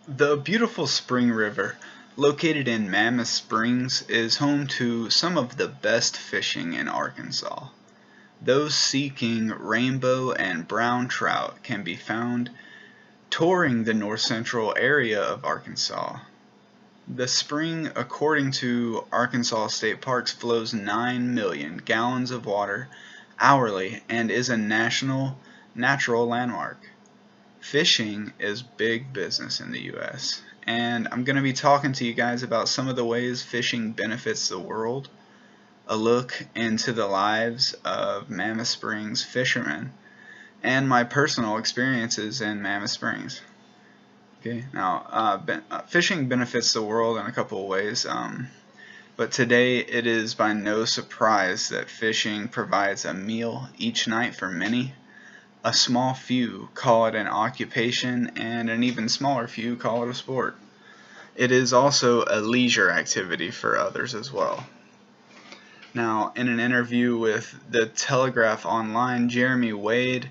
The beautiful Spring River, located in Mammoth Springs, is home to some of the best fishing in Arkansas. Those seeking rainbow and brown trout can be found touring the north central area of Arkansas. The spring, according to Arkansas State Parks, flows 9 million gallons of water hourly and is a national natural landmark. Fishing is big business in the US, and I'm going to be talking to you guys about some of the ways fishing benefits the world, a look into the lives of Mammoth Springs fishermen, and my personal experiences in Mammoth Springs. Okay, now fishing benefits the world in a couple of ways, but today it is by no surprise that fishing provides a meal each night for many. A small few call it an occupation, and an even smaller few call it a sport. It is also a leisure activity for others as well. Now, in an interview with the Telegraph Online, Jeremy Wade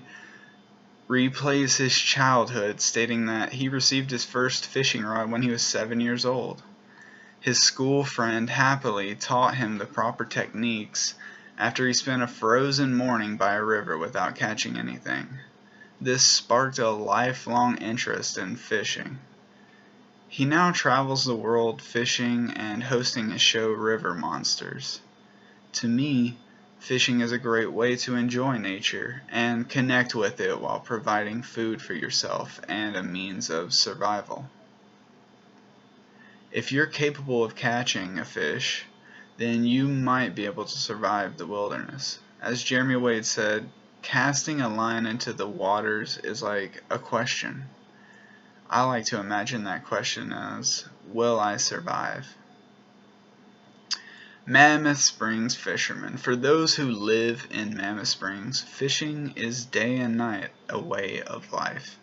replays his childhood, stating that he received his first fishing rod when he was 7 years old. His school friend happily taught him the proper techniques after he spent a frozen morning by a river without catching anything. This sparked a lifelong interest in fishing. He now travels the world fishing and hosting his show River Monsters. To me, fishing is a great way to enjoy nature and connect with it while providing food for yourself and a means of survival. If you're capable of catching a fish, then you might be able to survive the wilderness. As Jeremy Wade said, casting a line into the waters is like a question. I like to imagine that question as, will I survive? Mammoth Springs fishermen. For those who live in Mammoth Springs, fishing is day and night a way of life.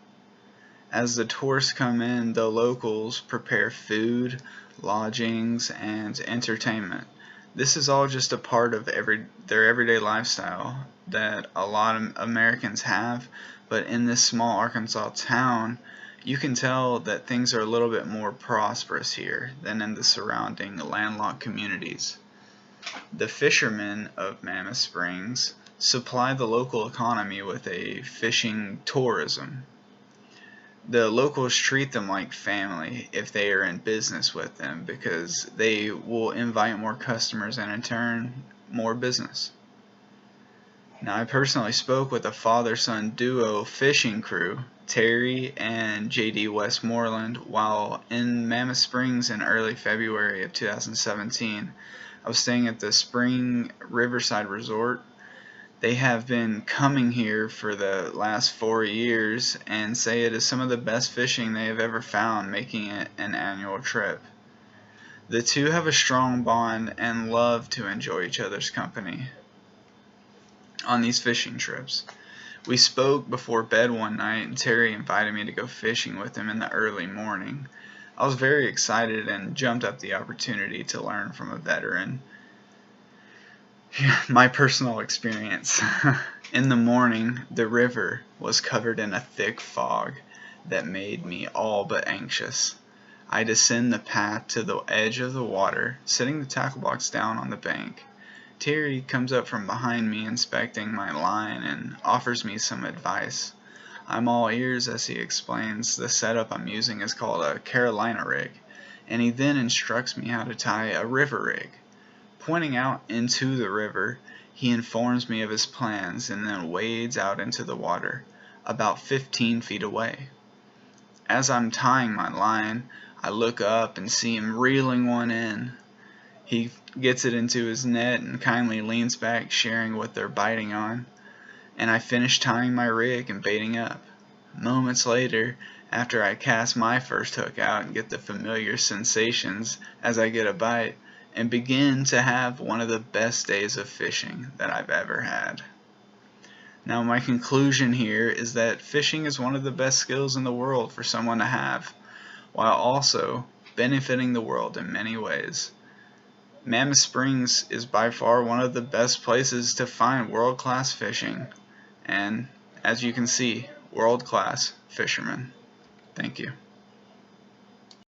As the tourists come in, the locals prepare food, lodgings, and entertainment. This is all just a part of their everyday lifestyle that a lot of Americans have, but in this small Arkansas town, you can tell that things are a little bit more prosperous here than in the surrounding landlocked communities. The fishermen of Mammoth Springs supply the local economy with a fishing tourism. The locals treat them like family if they are in business with them, because they will invite more customers and in turn more business. Now, I personally spoke with a father-son duo fishing crew, Terry and JD Westmoreland, while in Mammoth Springs in early February of 2017. I was staying at the Spring Riverside Resort. They have been coming here for the last 4 years and say it is some of the best fishing they have ever found, making it an annual trip. The two have a strong bond and love to enjoy each other's company on these fishing trips. We spoke before bed one night and Terry invited me to go fishing with him in the early morning. I was very excited and jumped up the opportunity to learn from a veteran. My personal experience. In the morning, the river was covered in a thick fog that made me all but anxious. I descend the path to the edge of the water, setting the tackle box down on the bank. Terry comes up from behind me, inspecting my line, and offers me some advice. I'm all ears as he explains the setup I'm using is called a Carolina rig, and he then instructs me how to tie a river rig. Pointing out into the river, he informs me of his plans and then wades out into the water, about 15 feet away. As I'm tying my line, I look up and see him reeling one in. He gets it into his net and kindly leans back, sharing what they're biting on, and I finish tying my rig and baiting up. Moments later, after I cast my first hook out and get the familiar sensations as I get a bite, and begin to have one of the best days of fishing that I've ever had. Now, my conclusion here is that fishing is one of the best skills in the world for someone to have, while also benefiting the world in many ways. Mammoth Springs is by far one of the best places to find world-class fishing, and as you can see, world-class fishermen. Thank you.